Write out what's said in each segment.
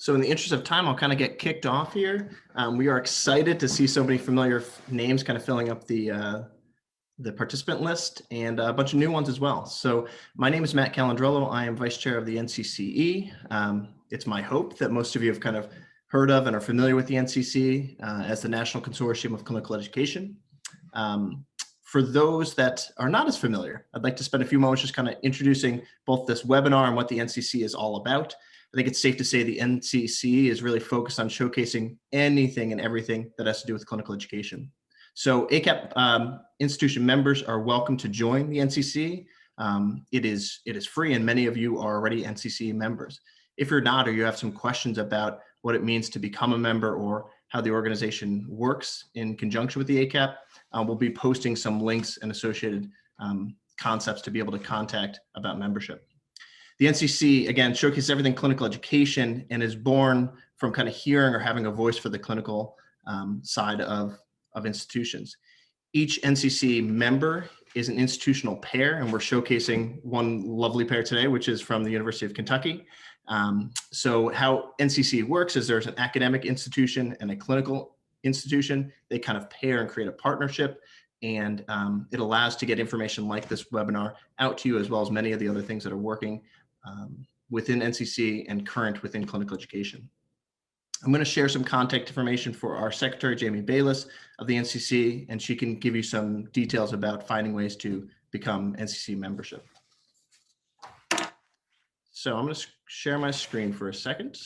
So in the interest of time, I'll kind of get kicked off here. We are excited to see so many familiar names kind of filling up the participant list and a bunch of new ones as well. So my name is Matt Calandrello. I am vice chair of the NCCE. It's my hope that most of you have kind of heard of and are familiar with the NCCE as the National Consortium of Clinical Education. For those that are not as familiar, I'd like to spend a few moments just kind of introducing both this webinar and what the NCCE is all about. I think it's safe to say the NCCE is really focused on showcasing anything and everything that has to do with clinical education. So ACAPT institution members are welcome to join the NCCE. It is free, and many of you are already NCCE members. If you're not, or you have some questions about what it means to become a member or how the organization works in conjunction with the ACAPT, we'll be posting some links and associated concepts to be able to contact about membership. The NCCE, again, showcases everything clinical education and is born from kind of hearing or having a voice for the clinical side of institutions. Each NCCE member is an institutional pair, and we're showcasing one lovely pair today, which is from the University of Kentucky. So how NCCE works is there's an academic institution and a clinical institution. They kind of pair and create a partnership, and it allows to get information like this webinar out to you, as well as many of the other things that are working within NCCE and current within clinical education. I'm going to share some contact information for our secretary, Jamie Bayless of the NCCE, and she can give you some details about finding ways to become NCCE membership. So I'm going to share my screen for a second.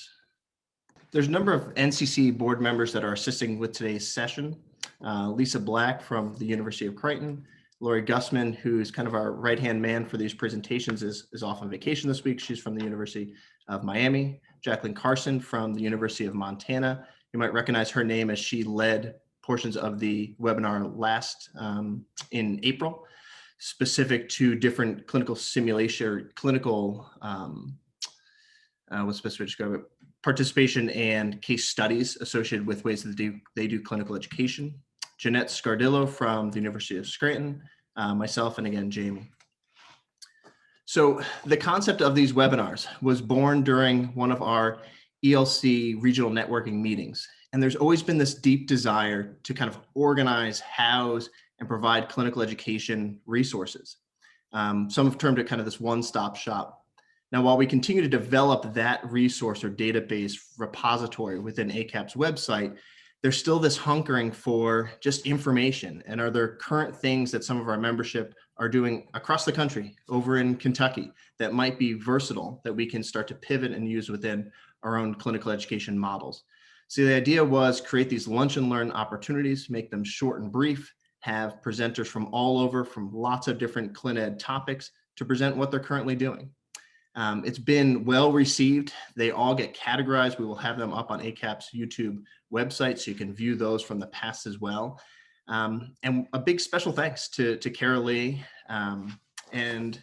There's a number of NCCE board members that are assisting with today's session. Lisa Black from the University of Creighton, Lori Gussman, who's kind of our right-hand man for these presentations, is off on vacation this week. She's from the University of Miami. Jacqueline Carson from the University of Montana. You might recognize her name as she led portions of the webinar last in April, specific to different clinical simulation, clinical, what's the best way to describe it? Participation and case studies associated with ways that they do clinical education. Jeanette Scardillo from the University of Scranton, myself, and again, Jamie. So the concept of these webinars was born during one of our ELC regional networking meetings. And there's always been this deep desire to kind of organize, house, and provide clinical education resources. Some have termed it kind of this one-stop shop. Now, while we continue to develop that resource or database repository within ACAPT's website, there's still this hunkering for just information. And are there current things that some of our membership are doing across the country, over in Kentucky, that might be versatile, that we can start to pivot and use within our own clinical education models? So the idea was create these lunch and learn opportunities, make them short and brief, have presenters from all over, from lots of different clin ed topics to present what they're currently doing. It's been well received. They all get categorized. We will have them up on ACAPT's YouTube website, so you can view those from the past as well. And a big special thanks to Kara Lee and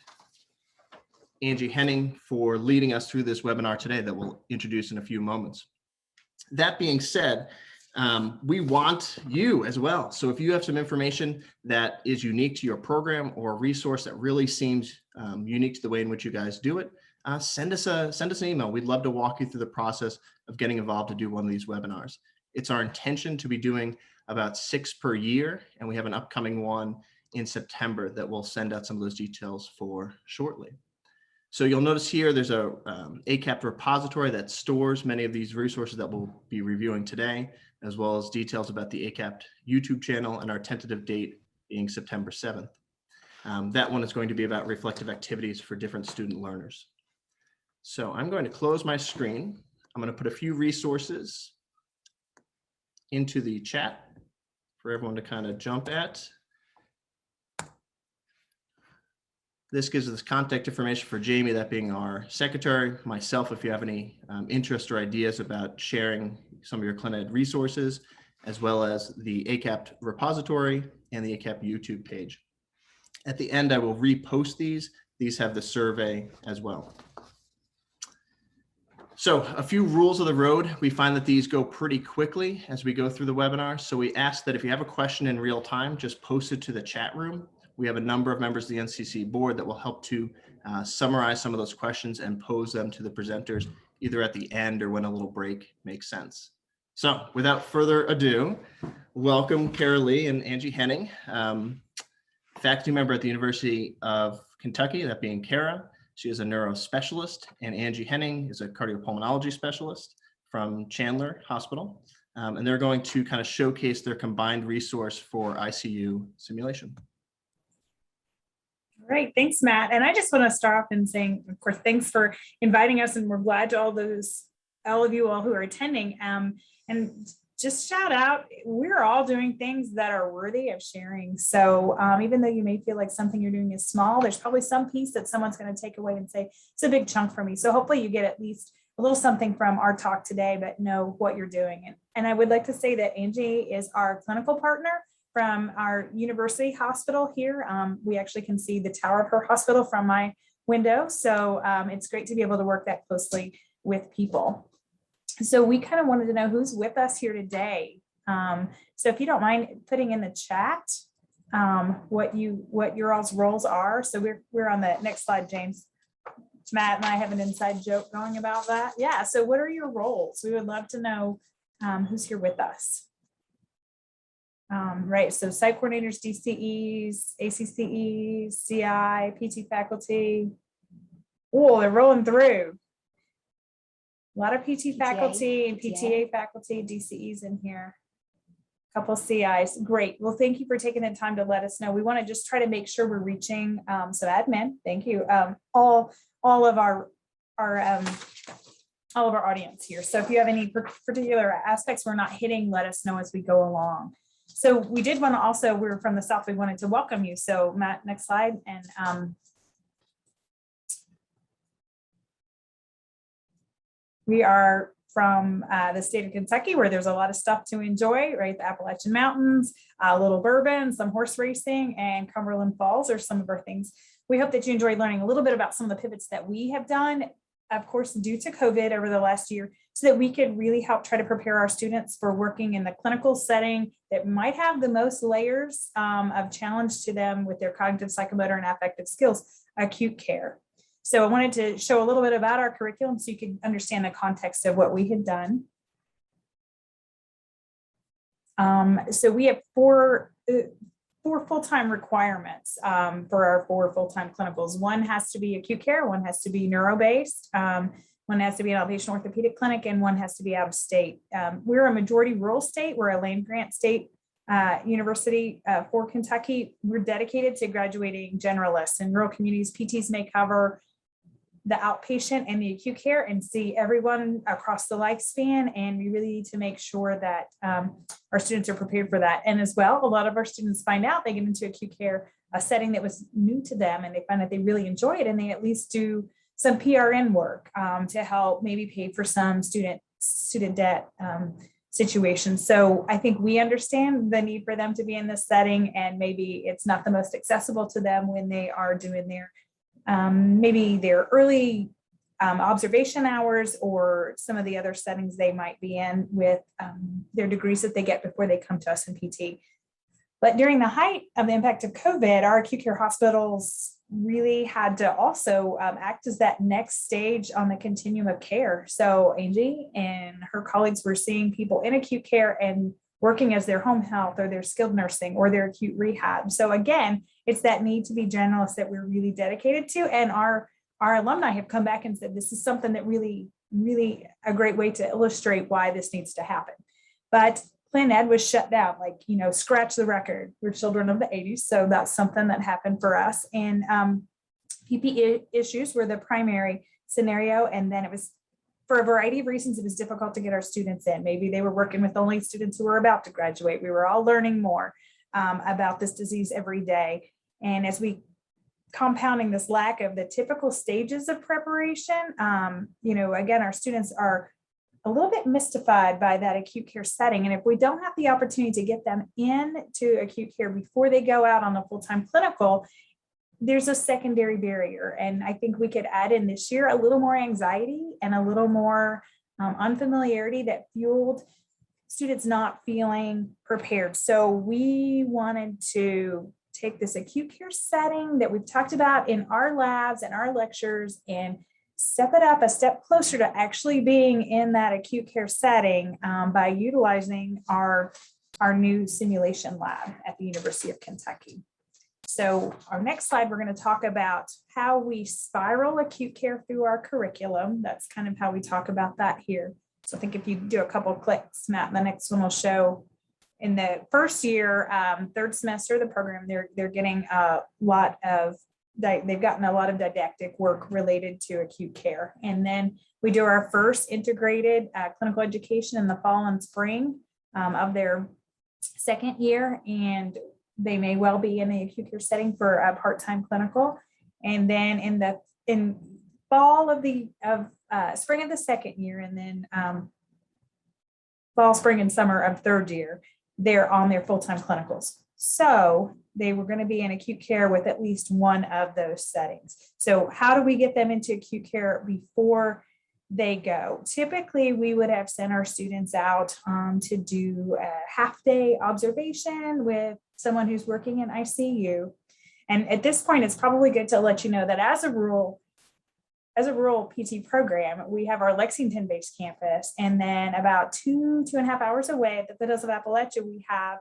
Angie Henning for leading us through this webinar today that we'll introduce in a few moments. That being said, we want you as well. So if you have some information that is unique to your program or a resource that really seems unique to the way in which you guys do it, send us an email. We'd love to walk you through the process of getting involved to do one of these webinars. It's our intention to be doing about 6 per year, and we have an upcoming one in September that we'll send out some of those details for shortly. So you'll notice here there's a ACAPT repository that stores many of these resources that we'll be reviewing today, as well as details about the ACAPT YouTube channel and our tentative date being September 7th. That one is going to be about reflective activities for different student learners. So I'm going to close my screen. I'm going to put a few resources into the chat for everyone to kind of jump at. This gives us contact information for Jamie, that being our secretary, myself, if you have any interest or ideas about sharing some of your clin ed resources, as well as the ACAPT repository and the ACAPT YouTube page. At the end, I will repost these. These have the survey as well. So a few rules of the road. We find that these go pretty quickly as we go through the webinar. So we ask that if you have a question in real time, just post it to the chat room. We have a number of members of the NCCE board that will help to summarize some of those questions and pose them to the presenters either at the end or when a little break makes sense. So without further ado, welcome Kara Lee and Angie Henning, faculty member at the University of Kentucky, that being Kara. She is a neurospecialist, and Angie Henning is a cardiopulmonology specialist from Chandler Hospital. And they're going to kind of showcase their combined resource for ICU simulation. Great, thanks, Matt. And I just want to start off in saying, of course, thanks for inviting us, and we're glad to all of you all who are attending. And just shout out, we're all doing things that are worthy of sharing. So even though you may feel like something you're doing is small, there's probably some piece that someone's going to take away and say, it's a big chunk for me. So hopefully you get at least a little something from our talk today, but know what you're doing. And I would like to say that Angie is our clinical partner from our university hospital here. We actually can see the tower of her hospital from my window. So it's great to be able to work that closely with people. So we kind of wanted to know who's with us here today. So if you don't mind putting in the chat what your all's roles are. So we're on the next slide, James. Matt and I have an inside joke going about that. Yeah, so what are your roles? We would love to know who's here with us. Right, so site coordinators, DCEs, ACCEs, CI, PT faculty. Oh, they're rolling through. A lot of PT faculty and PTA faculty, DCEs in here. A couple CIs, great. Well, thank you for taking the time to let us know. We want to just try to make sure we're reaching some admin. Thank you. All of our audience here. So if you have any particular aspects we're not hitting, let us know as we go along. So we did want to also, we're from the South, we wanted to welcome you. So Matt, next slide. And we are from the state of Kentucky, where there's a lot of stuff to enjoy, right? The Appalachian Mountains, a little bourbon, some horse racing, and Cumberland Falls are some of our things. We hope that you enjoyed learning a little bit about some of the pivots that we have done, of course, due to COVID over the last year, so that we could really help try to prepare our students for working in the clinical setting that might have the most layers of challenge to them with their cognitive, psychomotor, and affective skills, acute care. So I wanted to show a little bit about our curriculum so you could understand the context of what we had done. So we have four full-time requirements for our 4 full-time clinicals. One has to be acute care, one has to be neuro-based, one has to be an outpatient orthopedic clinic, and one has to be out of state. We're a majority rural state. We're a land-grant state university for Kentucky. We're dedicated to graduating generalists. In rural communities, PTs may cover the outpatient and the acute care and see everyone across the lifespan. And we really need to make sure that our students are prepared for that. And as well, a lot of our students find out they get into acute care, a setting that was new to them, and they find that they really enjoy it, and they at least do some PRN work to help maybe pay for some student debt situations. So I think we understand the need for them to be in this setting, and maybe it's not the most accessible to them when they are doing their maybe their early observation hours, or some of the other settings they might be in with their degrees that they get before they come to us in PT. But during the height of the impact of COVID, our acute care hospitals really had to also act as that next stage on the continuum of care. So Angie and her colleagues were seeing people in acute care and working as their home health or their skilled nursing or their acute rehab. So again, it's that need to be generalists that we're really dedicated to. And our alumni have come back and said, this is something that really a great way to illustrate why this needs to happen. But Plan Ed was shut down, like, scratch the record. We're children of the 80s. So that's something that happened for us. And PPE issues were the primary scenario. And then it was, for a variety of reasons, it was difficult to get our students in. Maybe they were working with only students who were about to graduate. We were all learning more about this disease every day. And as we compounding this lack of the typical stages of preparation, again, our students are a little bit mystified by that acute care setting. And if we don't have the opportunity to get them into acute care before they go out on a full-time clinical, there's a secondary barrier. And I think we could add in this year a little more anxiety and a little more unfamiliarity that fueled students not feeling prepared. So we wanted to take this acute care setting that we've talked about in our labs and our lectures and step it up a step closer to actually being in that acute care setting by utilizing our new simulation lab at the University of Kentucky. So our next slide, we're going to talk about how we spiral acute care through our curriculum. That's kind of how we talk about that here. So I think if you do a couple of clicks, Matt, the next one will show in the first year, third semester of the program, they're getting a lot of, they've gotten a lot of didactic work related to acute care. And then we do our first integrated clinical education in the fall and spring of their second year. And they may well be in the acute care setting for a part-time clinical. And then in fall of the spring of the second year, and then fall, spring, and summer of third year, they're on their full-time clinicals. So they were going to be in acute care with at least one of those settings. So how do we get them into acute care before they go? Typically, we would have sent our students out to do a half-day observation with someone who's working in ICU. And at this point, it's probably good to let you know that as a rural PT program, we have our Lexington-based campus, and then about 2.5 hours away at the foothills of Appalachia, we have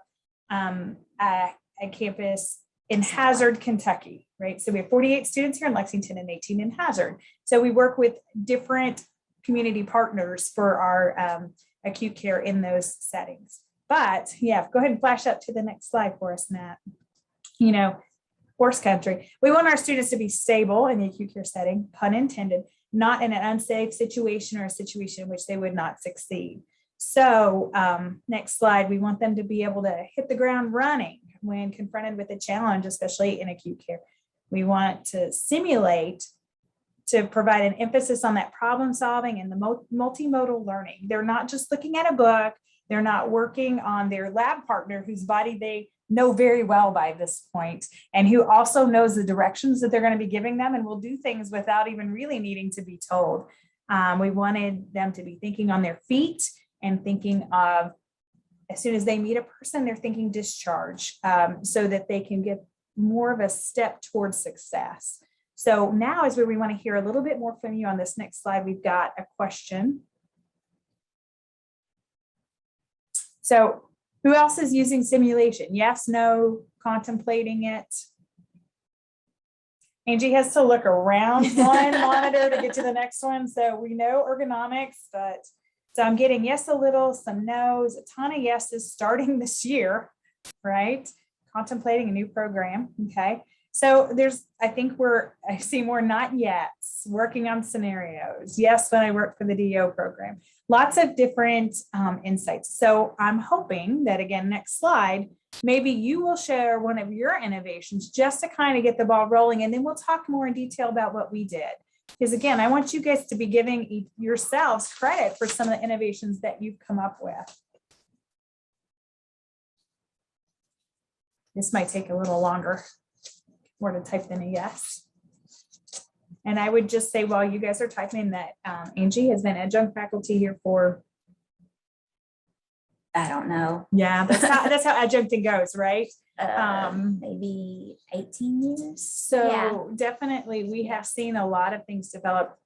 a campus in Hazard, Kentucky, right? So we have 48 students here in Lexington and 18 in Hazard. So we work with different community partners for our acute care in those settings. But yeah, go ahead and flash up to the next slide for us, Matt. You know, horse country. We want our students to be stable in the acute care setting, pun intended, not in an unsafe situation or a situation in which they would not succeed. So next slide, we want them to be able to hit the ground running when confronted with a challenge, especially in acute care. We want to simulate to provide an emphasis on that problem solving and the multimodal learning. They're not just looking at a book. They're not working on their lab partner whose body they know very well by this point, and who also knows the directions that they're going to be giving them and will do things without even really needing to be told. We wanted them to be thinking on their feet and thinking of, as soon as they meet a person, they're thinking discharge, so that they can get more of a step towards success. So now is where we want to hear a little bit more from you. On this next slide, we've got a question. So who else is using simulation? Yes, no, contemplating it. Angie has to look around one monitor to get to the next one. So we know ergonomics, but so I'm getting yes a little, some no's, a ton of yeses starting this year, right? Contemplating a new program, okay? So I see more not yets, working on scenarios. Yes, when I work for the DO program. Lots of different insights. So I'm hoping that, again, next slide, maybe you will share one of your innovations just to kind of get the ball rolling, and then we'll talk more in detail about what we did. Because again, I want you guys to be giving yourselves credit for some of the innovations that you've come up with. This might take a little longer more to type than a yes. And I would just say, while you guys are typing, that Angie has been adjunct faculty here for, I don't know. yeah, that's how adjuncting goes, right? Maybe 18 years. So Yeah. definitely we have seen a lot of things develop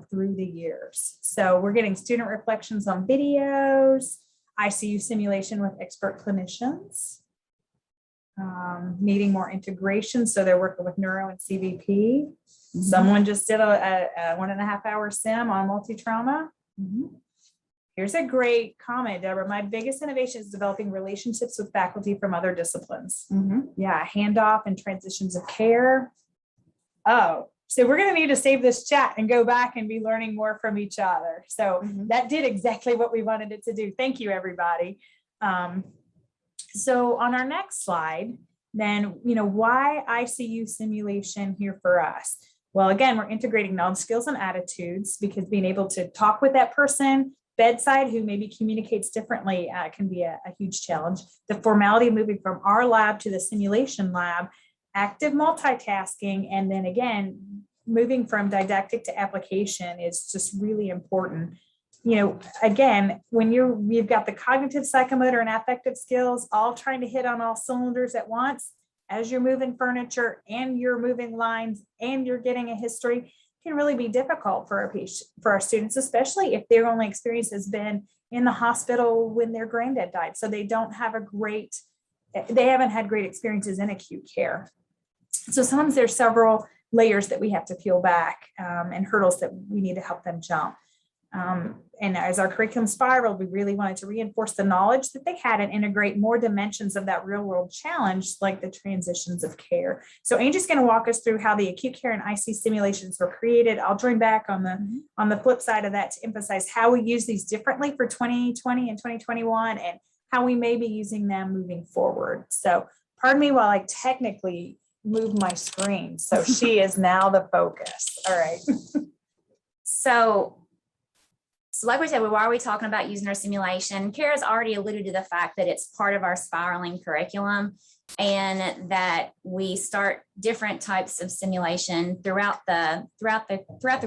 through the years. So we're getting student reflections on videos, ICU simulation with expert clinicians, needing more integration. So they're working with neuro and CVP. Mm-hmm. Someone just did a 1.5 hour sim on multi-trauma. Mm-hmm. Here's a great comment, Deborah. My biggest innovation is developing relationships with faculty from other disciplines. Mm-hmm. Yeah, handoff and transitions of care. Oh, so we're going to need to save this chat and go back and be learning more from each other. So that did exactly what we wanted it to do. Thank you, everybody. So on our next slide, then, why ICU simulation here for us? Well, again, we're integrating knowledge, skills, and attitudes, because being able to talk with that person, bedside, who maybe communicates differently, can be a huge challenge. The formality of moving from our lab to the simulation lab, active multitasking, and then again, moving from didactic to application is just really important. Again, when you've got the cognitive, psychomotor, and affective skills all trying to hit on all cylinders at once, as you're moving furniture and you're moving lines and you're getting a history, can really be difficult for our students, especially if their only experience has been in the hospital when their granddad died. So they haven't had great experiences in acute care. So sometimes there's several layers that we have to peel back and hurdles that we need to help them jump. And as our curriculum spiraled, we really wanted to reinforce the knowledge that they had and integrate more dimensions of that real world challenge, like the transitions of care. So Angie's going to walk us through how the acute care and IC simulations were created. I'll join back on the flip side of that to emphasize how we use these differently for 2020 and 2021 and how we may be using them moving forward. So pardon me while I technically move my screen. So she is now the focus. All right. So like we said, why are we talking about using our simulation? Kara's already alluded to the fact that it's part of our spiraling curriculum and that we start different types of simulation throughout the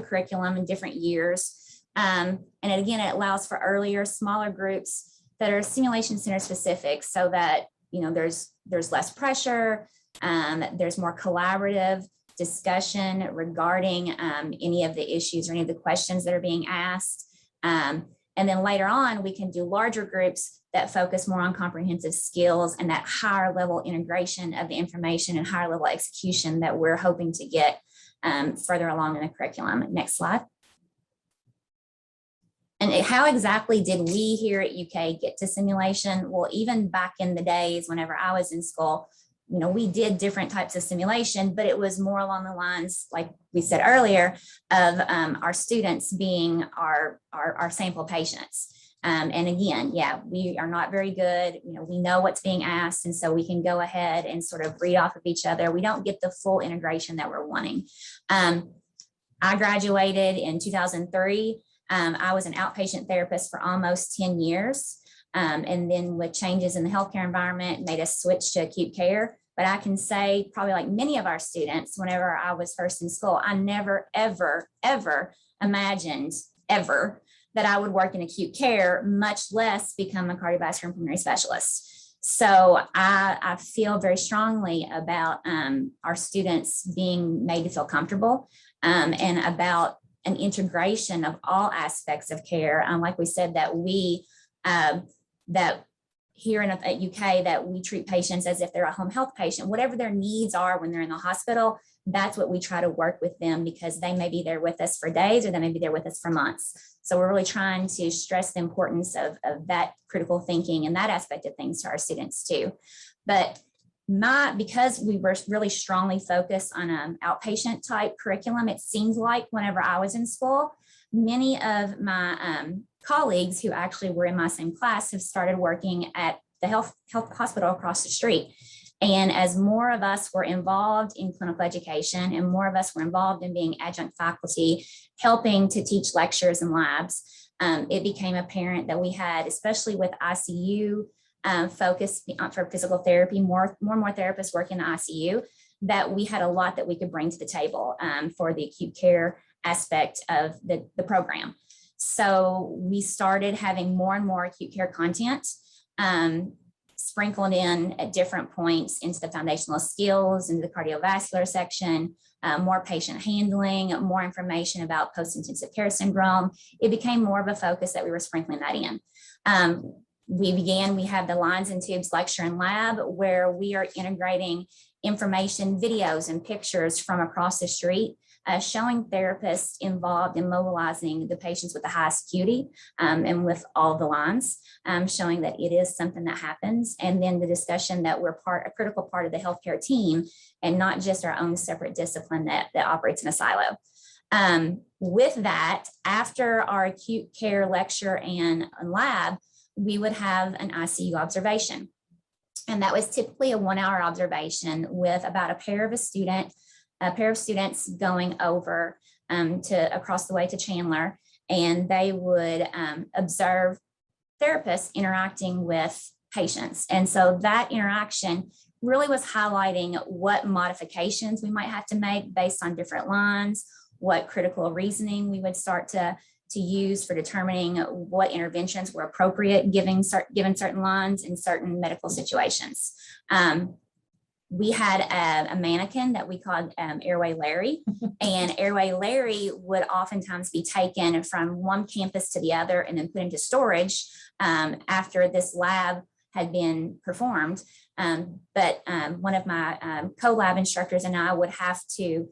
curriculum in different years. And again, it allows for earlier, smaller groups that are simulation center specific so that, there's less pressure, there's more collaborative discussion regarding any of the issues or any of the questions that are being asked. And then later on, we can do larger groups that focus more on comprehensive skills and that higher level integration of the information and higher level execution that we're hoping to get further along in the curriculum. Next slide. And how exactly did we here at UK get to simulation? Well, even back in the days whenever I was in school, we did different types of simulation, but it was more along the lines, like we said earlier, of our students being our sample patients. And again, we are not very good. We know what's being asked, and so we can go ahead and sort of read off of each other. We don't get the full integration that we're wanting. I graduated in 2003. I was an outpatient therapist for almost 10 years. And then with changes in the healthcare environment, made us switch to acute care. But I can say, probably like many of our students, whenever I was first in school, I never, ever, ever imagined ever that I would work in acute care, much less become a cardiovascular and pulmonary specialist. So I feel very strongly about our students being made to feel comfortable and about an integration of all aspects of care. Like we said, that here at UK, that we treat patients as if they're a home health patient, whatever their needs are when they're in the hospital, that's what we try to work with them, because they may be there with us for days or they may be there with us for months. So we're really trying to stress the importance of that critical thinking and that aspect of things to our students too. But because we were really strongly focused on an outpatient type curriculum, it seems like whenever I was in school, many of my colleagues who actually were in my same class have started working at the health hospital across the street. And as more of us were involved in clinical education and more of us were involved in being adjunct faculty, helping to teach lectures and labs, it became apparent that we had, especially with ICU focus for physical therapy, more and more therapists working in the ICU, that we had a lot that we could bring to the table for the acute care aspect of the program. So we started having more and more acute care content sprinkled in at different points into the foundational skills, into the cardiovascular section, more patient handling, more information about post-intensive care syndrome. It became more of a focus that we were sprinkling that in. We have the Lines and Tubes lecture and lab, where we are integrating information, videos, and pictures from across the street, showing therapists involved in mobilizing the patients with the highest acuity and with all the lines, showing that it is something that happens. And then the discussion that we're a critical part of the healthcare team and not just our own separate discipline that operates in a silo. With that, after our acute care lecture and lab, we would have an ICU observation. And that was typically a 1-hour observation with about a pair of students going over across the way to Chandler, and they would observe therapists interacting with patients. And so that interaction really was highlighting what modifications we might have to make based on different lines, what critical reasoning we would start to use for determining what interventions were appropriate given certain lines in certain medical situations. We had a mannequin that we called Airway Larry, and Airway Larry would oftentimes be taken from one campus to the other and then put into storage after this lab had been performed. But one of my co-lab instructors and I would have to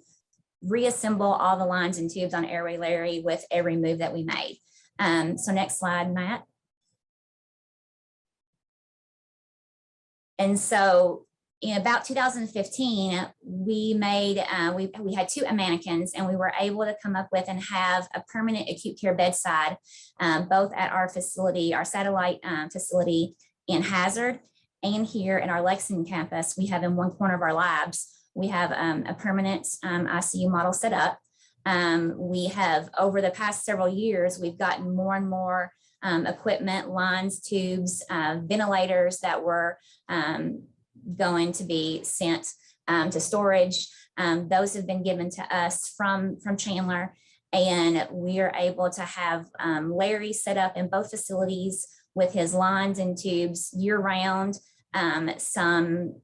reassemble all the lines and tubes on Airway Larry with every move that we made. So next slide, Matt. And so in about 2015, we made, we had 2 mannequins, and we were able to come up with and have a permanent acute care bedside, both at our facility, our satellite facility in Hazard, and here in our Lexington campus. We have in one corner of our labs, we have a permanent ICU model set up. We have, over the past several years, we've gotten more and more equipment, lines, tubes, ventilators that were going to be sent to storage. Those have been given to us from Chandler, and we are able to have Larry set up in both facilities with his lines and tubes year round, some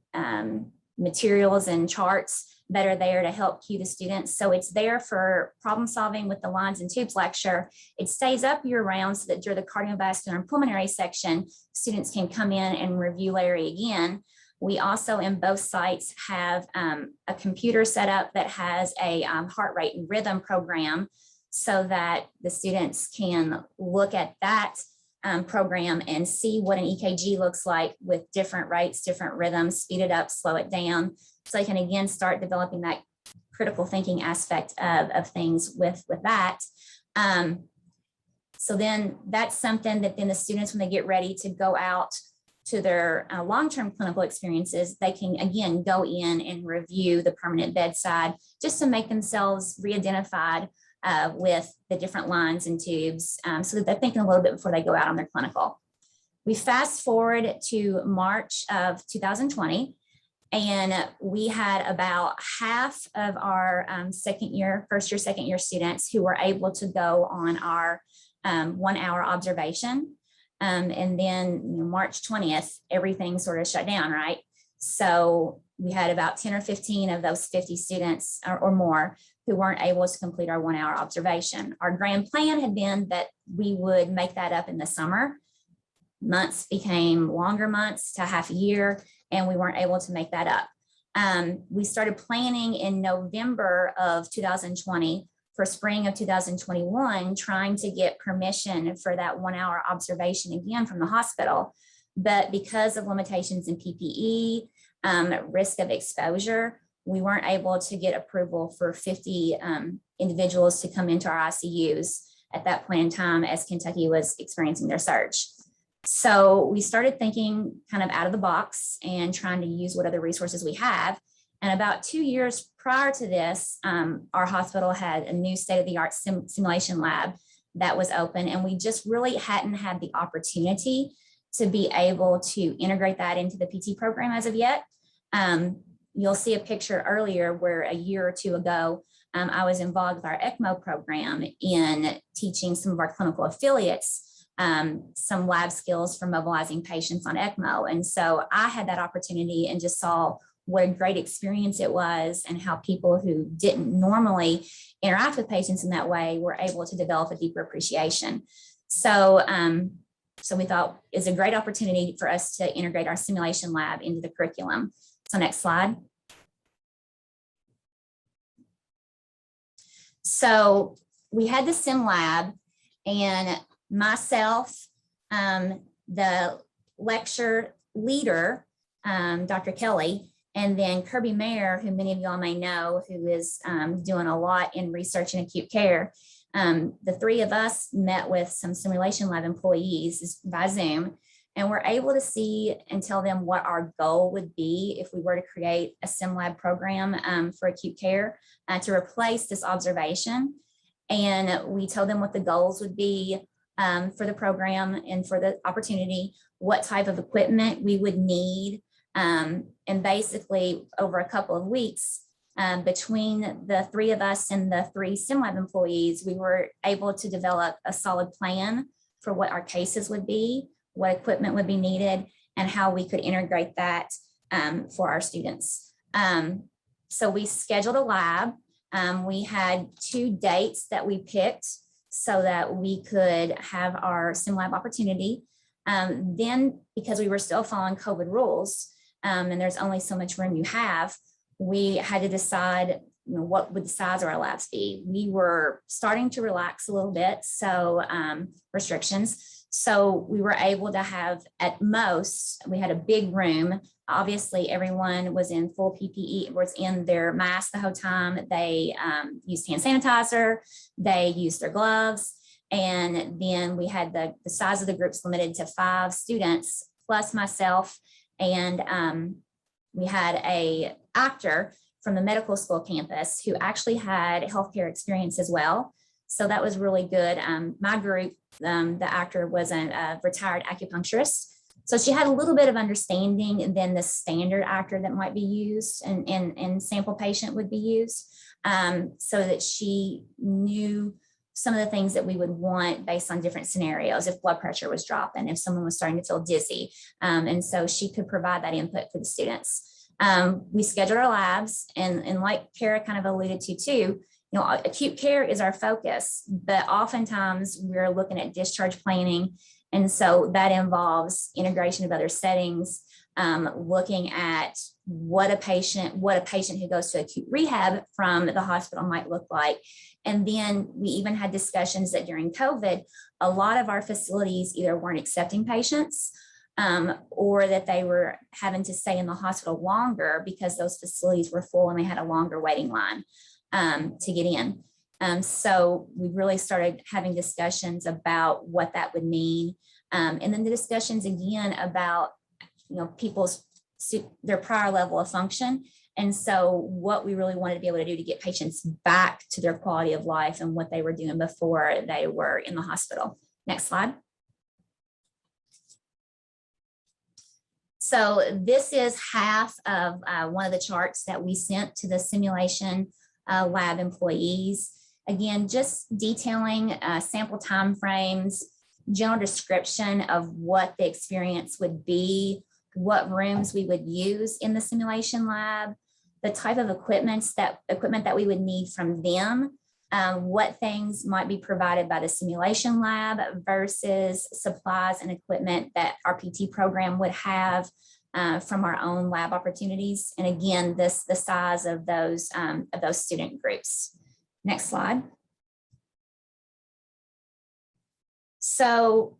materials and charts that are there to help cue the students. So it's there for problem solving with the lines and tubes lecture. It stays up year round so that during the cardiovascular and pulmonary section, students can come in and review Larry again. We also in both sites have a computer set up that has a heart rate and rhythm program so that the students can look at that program and see what an EKG looks like with different rates, different rhythms, speed it up, slow it down. So they can again start developing that critical thinking aspect of things with that. So then that's something that then the students, when they get ready to go out to their long-term clinical experiences, they can again go in and review the permanent bedside just to make themselves re-identified with the different lines and tubes so that they're thinking a little bit before they go out on their clinical. We fast forward to March of 2020, and we had about half of our first year, second year students who were able to go on our 1 hour observation. And then March 20th, everything sort of shut down, right? So we had about 10 or 15 of those 50 students or more who weren't able to complete our 1 hour observation. Our grand plan had been that we would make that up in the summer. Months became longer months to half a year, and we weren't able to make that up. We started planning in November of 2020 for spring of 2021, trying to get permission for that 1 hour observation again from the hospital. But because of limitations in PPE, risk of exposure, we weren't able to get approval for 50 individuals to come into our ICUs at that point in time as Kentucky was experiencing their surge. So we started thinking kind of out of the box and trying to use what other resources we have. And about 2 years prior to this, our hospital had a new state-of-the-art simulation lab that was open, and we just really hadn't had the opportunity to be able to integrate that into the PT program as of yet. You'll see a picture earlier where a year or two ago, I was involved with our ECMO program in teaching some of our clinical affiliates some lab skills for mobilizing patients on ECMO. And so I had that opportunity and just saw what a great experience it was and how people who didn't normally interact with patients in that way were able to develop a deeper appreciation. So, so we thought it's a great opportunity for us to integrate our simulation lab into the curriculum. So next slide. So we had the sim lab, and myself, the lecture leader, Dr. Kelly, and then Kirby Mayer, who many of y'all may know, who is doing a lot in research and acute care. The three of us met with some simulation lab employees by Zoom, and we're able to see and tell them what our goal would be if we were to create a sim lab program for acute care to replace this observation. And we told them what the goals would be for the program and for the opportunity, what type of equipment we would need. And basically over a couple of weeks, between the three of us and the three SimLab employees, we were able to develop a solid plan for what our cases would be, what equipment would be needed, and how we could integrate that for our students. So we scheduled a lab. We had 2 dates that we picked so that we could have our sim lab opportunity. Then, because we were still following COVID rules, and there's only so much room you have, we had to decide, what would the size of our labs be? We were starting to relax a little bit, so restrictions. So we were able to have, at most, we had a big room. Obviously, everyone was in full PPE, was in their mask the whole time. They used hand sanitizer, they used their gloves. And then we had the size of the groups limited to 5 students plus myself. And we had an actor from the medical school campus who actually had healthcare experience as well. So that was really good. My group, the actor was a retired acupuncturist. So she had a little bit of understanding than the standard actor that might be used and sample patient would be used, so that she knew some of the things that we would want based on different scenarios, if blood pressure was dropping, if someone was starting to feel dizzy. And so she could provide that input for the students. We scheduled our labs, and like Kara kind of alluded to too, acute care is our focus, but oftentimes we're looking at discharge planning. And so that involves integration of other settings, looking at what a patient who goes to acute rehab from the hospital might look like. And then we even had discussions that during COVID, a lot of our facilities either weren't accepting patients or that they were having to stay in the hospital longer because those facilities were full and they had a longer waiting line to get in. So we really started having discussions about what that would mean. And then the discussions again about, people's, their prior level of function. And so what we really wanted to be able to do to get patients back to their quality of life and what they were doing before they were in the hospital. Next slide. So this is half of one of the charts that we sent to the simulation lab employees. Again, just detailing sample timeframes, general description of what the experience would be, what rooms we would use in the simulation lab, the type of equipment that we would need from them, what things might be provided by the simulation lab versus supplies and equipment that our PT program would have from our own lab opportunities. And again, the size of those student groups. Next slide. So,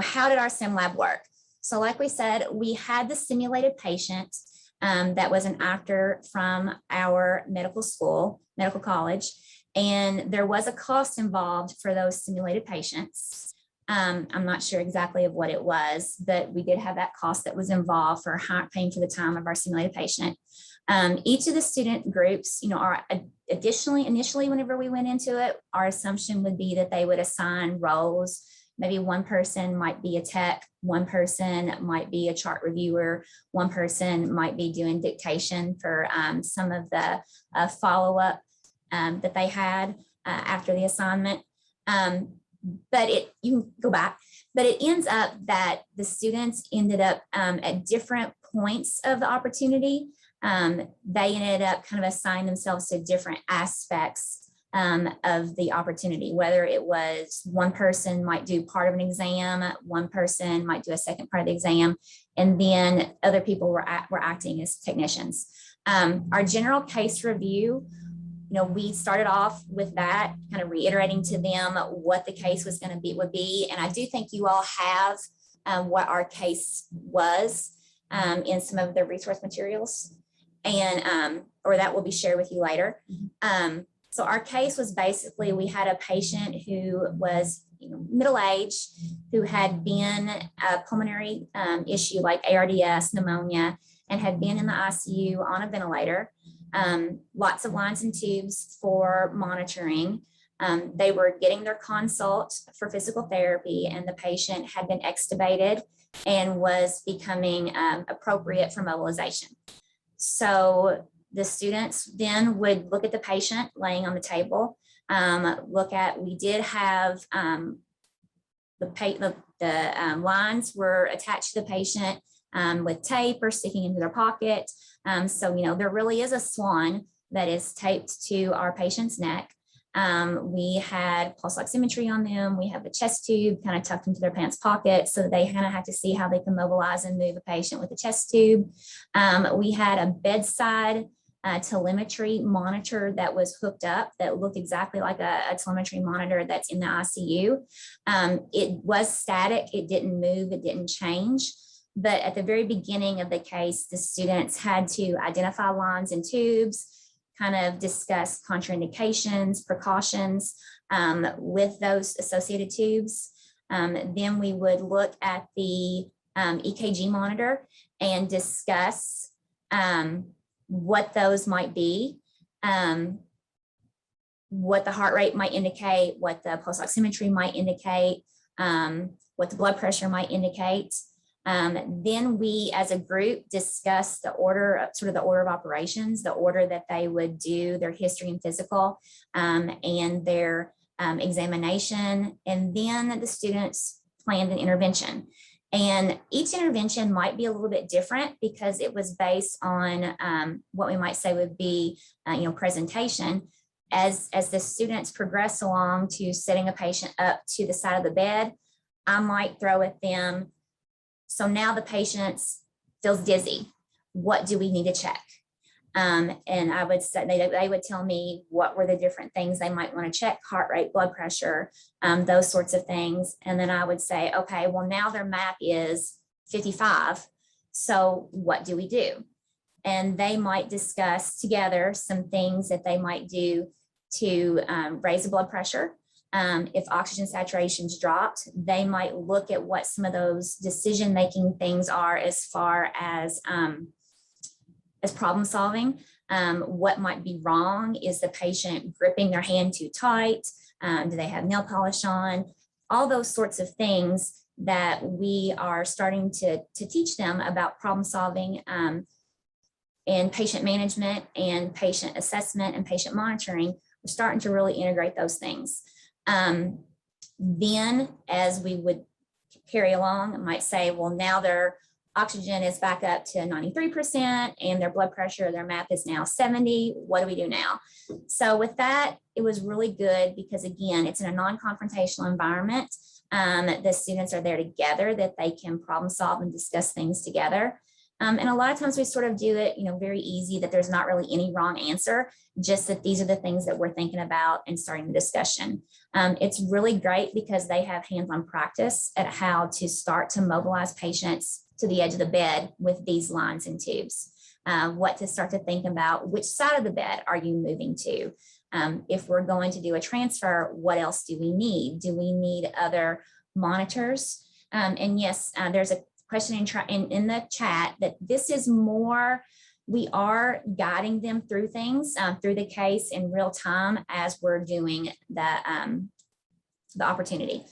how did our sim lab work? So like we said, we had the simulated patient that was an actor from our medical college, and there was a cost involved for those simulated patients. I'm not sure exactly of what it was, but we did have that cost that was involved for paying for the time of our simulated patient. Each of the student groups, are initially, whenever we went into it, our assumption would be that they would assign roles. Maybe one person might be a tech, one person might be a chart reviewer, one person might be doing dictation for some of the follow-up that they had after the assignment. But you can go back, but it ends up that the students ended up at different points of the opportunity. They ended up kind of assigning themselves to different aspects of the opportunity, whether it was one person might do part of an exam, one person might do a second part of the exam, and then other people were acting as technicians. Our general case review, we started off with that, kind of reiterating to them what the case was going to would be. And I do think you all have what our case was in some of the resource materials, and or that will be shared with you later. So our case was basically, we had a patient who was middle-aged, who had been a pulmonary issue like ARDS, pneumonia, and had been in the ICU on a ventilator. Lots of lines and tubes for monitoring. They were getting their consult for physical therapy, and the patient had been extubated and was becoming appropriate for mobilization. So the students then would look at the patient laying on the table, we did have the lines were attached to the patient. with tape or sticking into their pocket. So, there really is a swan that is taped to our patient's neck. We had pulse oximetry on them. We have a chest tube kind of tucked into their pants pocket. So they kind of have to see how they can mobilize and move a patient with a chest tube. We had a bedside telemetry monitor that was hooked up that looked exactly like a telemetry monitor that's in the ICU. It was static. It didn't move. It didn't change. But at the very beginning of the case, the students had to identify lines and tubes, kind of discuss contraindications, precautions with those associated tubes. Then we would look at the EKG monitor and discuss what those might be, what the heart rate might indicate, what the pulse oximetry might indicate, what the blood pressure might indicate. Then we as a group discuss the order, sort of the order of operations, the order that they would do their history and physical and their examination. And then the students planned an intervention. And each intervention might be a little bit different because it was based on what we might say would be, presentation. As the students progress along to setting a patient up to the side of the bed, I might throw at them, so now the patient feels dizzy. What do we need to check? And I would say they would tell me what were the different things they might want to check: heart rate, blood pressure, those sorts of things. And then I would say, okay, well, now their MAP is 55. So what do we do? And they might discuss together some things that they might do to raise the blood pressure. If oxygen saturation's dropped, they might look at what some of those decision-making things are as far as problem solving. What might be wrong? Is the patient gripping their hand too tight? Do they have nail polish on? All those sorts of things that we are starting to teach them about problem solving and patient management and patient assessment and patient monitoring. We're starting to really integrate those things. Then as we would carry along, I might say, well, now their oxygen is back up to 93% and their blood pressure, their MAP is now 70. What do we do now? So with that, it was really good because, again, it's in a non-confrontational environment. The students are there together, that they can problem solve and discuss things together. And a lot of times we sort of do it, very easy, that there's not really any wrong answer, just that these are the things that we're thinking about and starting the discussion. It's really great because they have hands-on practice at how to start to mobilize patients to the edge of the bed with these lines and tubes. What to start to think about, which side of the bed are you moving to? If we're going to do a transfer, what else do we need? Do we need other monitors? And yes, there's a question in the chat that this is more, we are guiding them through things, through the case in real time as we're doing the opportunity.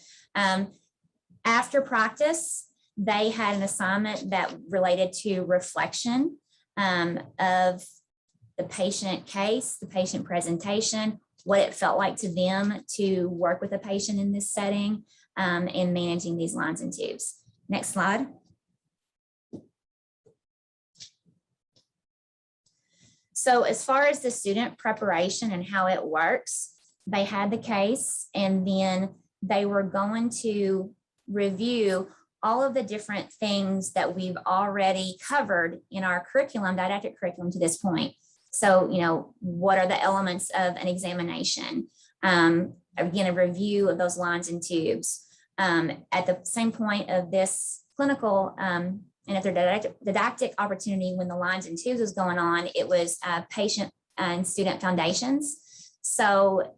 After practice, they had an assignment that related to reflection of the patient case, the patient presentation, what it felt like to them to work with a patient in this setting, and managing these lines and tubes. Next slide. So as far as the student preparation and how it works, they had the case and then they were going to review all of the different things that we've already covered in our curriculum, didactic curriculum to this point. So, what are the elements of an examination? Again, a review of those lines and tubes. At the same point of this clinical and at their didactic opportunity, when the lines and tubes was going on, it was patient and student foundations. So,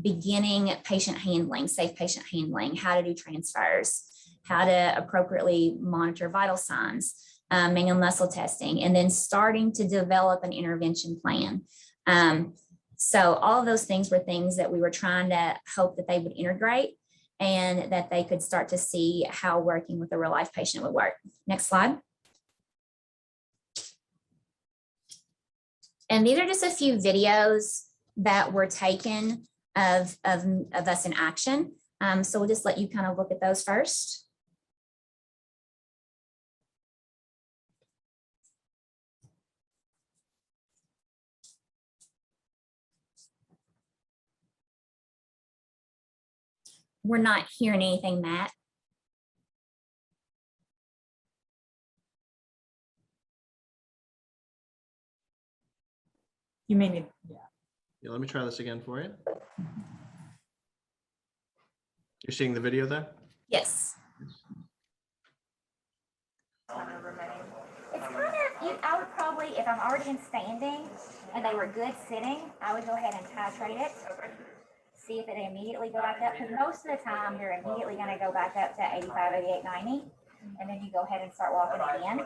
beginning patient handling, safe patient handling, how to do transfers, how to appropriately monitor vital signs, manual muscle testing, and then starting to develop an intervention plan. So all of those things were things that we were trying to hope that they would integrate and that they could start to see how working with a real life patient would work. Next slide. And these are just a few videos that were taken of us in action. So we'll just let you kind of look at those first. We're not hearing anything, Matt. You may need, yeah. Yeah, let me try this again for you. You're seeing the video there? Yes. It's kind of, I would probably, if I'm already in standing and they were good sitting, I would go ahead and titrate it. See if it immediately go back up, because most of the time they're immediately going to go back up to 85, 88, 90, and then you go ahead and start walking again.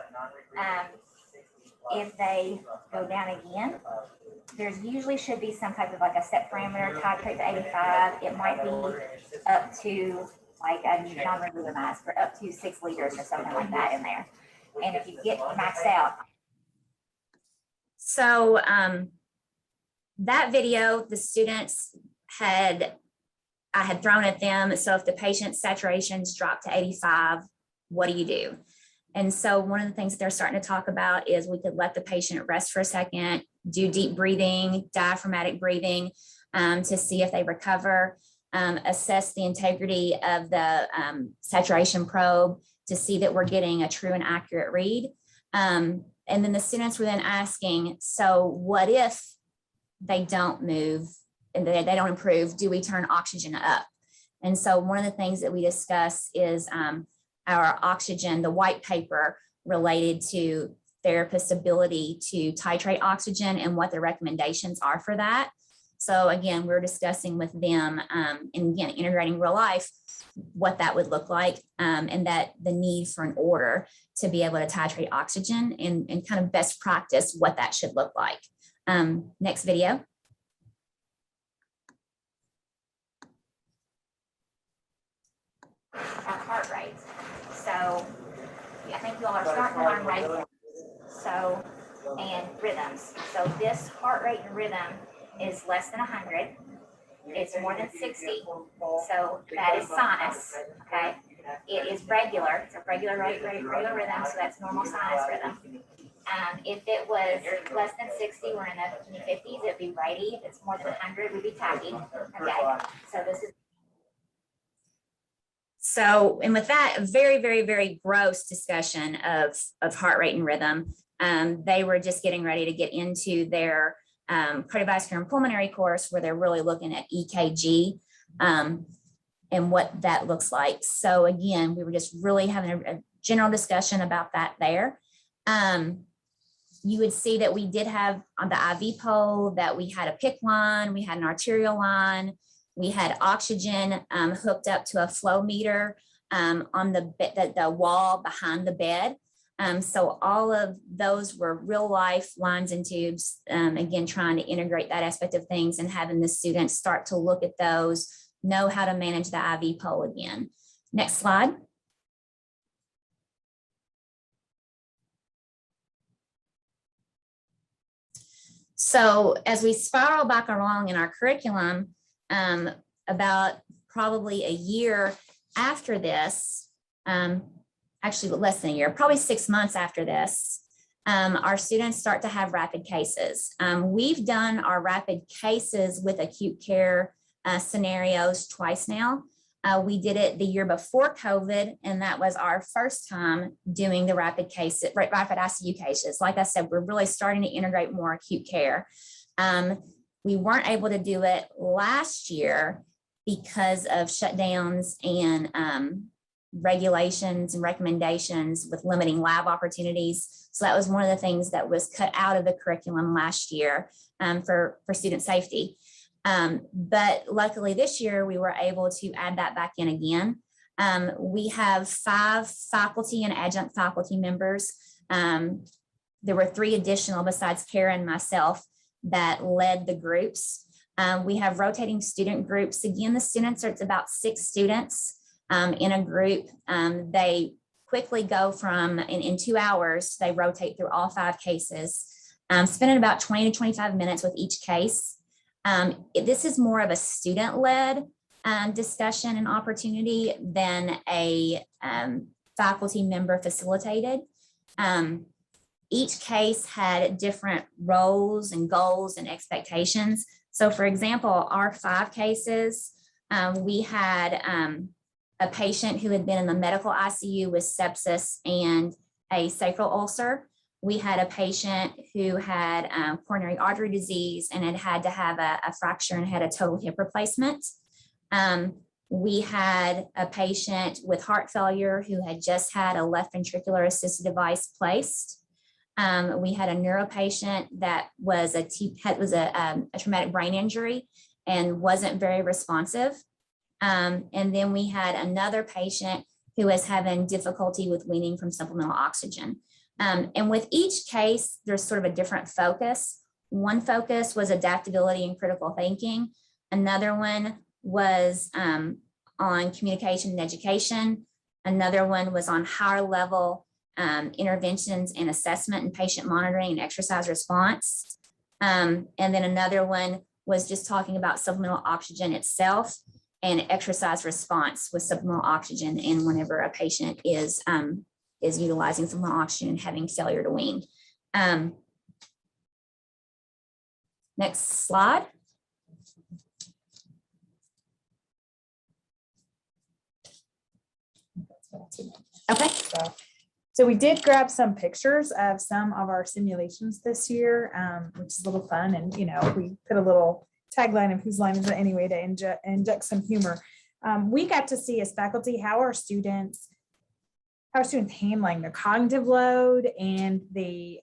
If they go down again, there's usually should be some type of like a set parameter, titrate to 85. It might be up to like a non-regular mask or up to 6 liters or something like that in there. And if you get maxed out. So that video, the students I had thrown at them. So if the patient's saturations drop to 85, what do you do? And so one of the things that they're starting to talk about is we could let the patient rest for a second, do deep breathing, diaphragmatic breathing to see if they recover, assess the integrity of the saturation probe to see that we're getting a true and accurate read. And then the students were then asking, so what if they don't move and they don't improve? Do we turn oxygen up? And so one of the things that we discuss is our oxygen, the white paper related to therapist ability to titrate oxygen and what the recommendations are for that. So again, we're discussing with them and again, integrating real life, what that would look like and that the need for an order to be able to titrate oxygen and kind of best practice what that should look like. Next video. Heart rate. So I think you all are starting to learn rate. So, and rhythms. So this heart rate and rhythm is less than 100. It's more than 60. So that is sinus, okay? It is regular. It's a regular rate, regular rhythm. So that's normal sinus rhythm. If it was less than 60, we're in the 50s, it'd be brady. If it's more than 100, we'd be tachy. Okay. So this is. So, and with that, a very, very, very gross discussion of heart rate and rhythm. They were just getting ready to get into their cardiovascular and pulmonary course where they're really looking at EKG and what that looks like. So again, we were just really having a general discussion about that there. You would see that we did have on the IV pole that we had a PICC line, we had an arterial line, we had oxygen hooked up to a flow meter on the wall behind the bed. So all of those were real life lines and tubes, again, trying to integrate that aspect of things and having the students start to look at those, know how to manage the IV pole again. Next slide. So as we spiral back along in our curriculum, about probably a year after this, actually less than a year, probably 6 months after this, our students start to have rapid cases. We've done our rapid cases with acute care scenarios twice now. We did it the year before COVID, and that was our first time doing the rapid cases, rapid ICU cases. Like I said, we're really starting to integrate more acute care. We weren't able to do it last year because of shutdowns and regulations and recommendations with limiting lab opportunities. So that was one of the things that was cut out of the curriculum last year for student safety. But luckily this year we were able to add that back in again. We have 5 faculty and adjunct faculty members. There were 3 additional besides Kara and myself that led the groups. We have rotating student groups. Again, the students are, it's about 6 students in a group. They quickly go from, in 2 hours, they rotate through all 5 cases, spending about 20 to 25 minutes with each case. This is more of a student-led discussion and opportunity than a faculty member facilitated. Each case had different roles and goals and expectations. So for example, our 5 cases, We had a patient who had been in the medical ICU with sepsis and a sacral ulcer. We had a patient who had coronary artery disease and had to have a fracture and had a total hip replacement. We had a patient with heart failure who had just had a left ventricular assisted device placed. We had a neuro patient that was a traumatic brain injury and wasn't very responsive. And then we had another patient who was having difficulty with weaning from supplemental oxygen. And with each case, there's sort of a different focus. One focus was adaptability and critical thinking. Another one was on communication and education. Another one was on higher level interventions and assessment and patient monitoring and exercise response. And then another one was just talking about supplemental oxygen itself and exercise response with supplemental oxygen, and whenever a patient is utilizing supplemental oxygen and having failure to wean. Next slide. Okay. So we did grab some pictures of some of our simulations this year, which is a little fun. And, you know, we put a little tagline of whose line is it anyway to inject some humor. We got to see as faculty how our students handling the cognitive load and the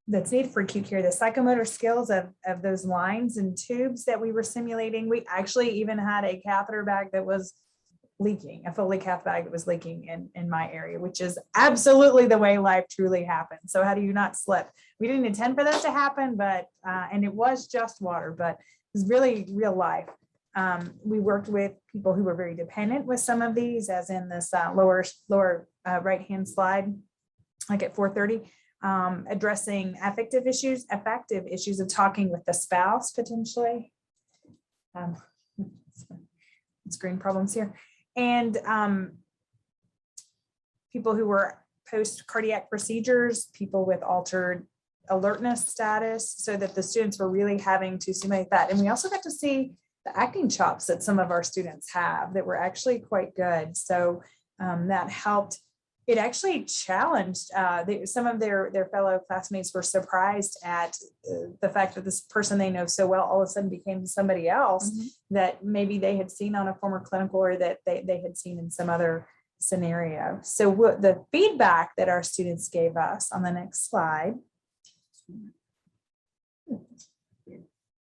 that's needed for acute care, the psychomotor skills of those lines and tubes that we were simulating. We actually even had a catheter bag that was leaking, a Foley cath bag that was leaking in my area, which is absolutely the way life truly happens. So how do you not slip? We didn't intend for that to happen, but and it was just water, but it was really real life. We worked with people who were very dependent with some of these, as in this lower right-hand slide, like at 4:30, addressing effective issues of talking with the spouse potentially. Screen problems here. And people who were post-cardiac procedures, people with altered alertness status, so that the students were really having to simulate that. And we also got to see the acting chops that some of our students have that were actually quite good. So that helped. It actually challenged some of their fellow classmates were surprised at the fact that this person they know so well all of a sudden became somebody else that maybe they had seen on a former clinical or that they had seen in some other scenario. So what the feedback that our students gave us on the next slide.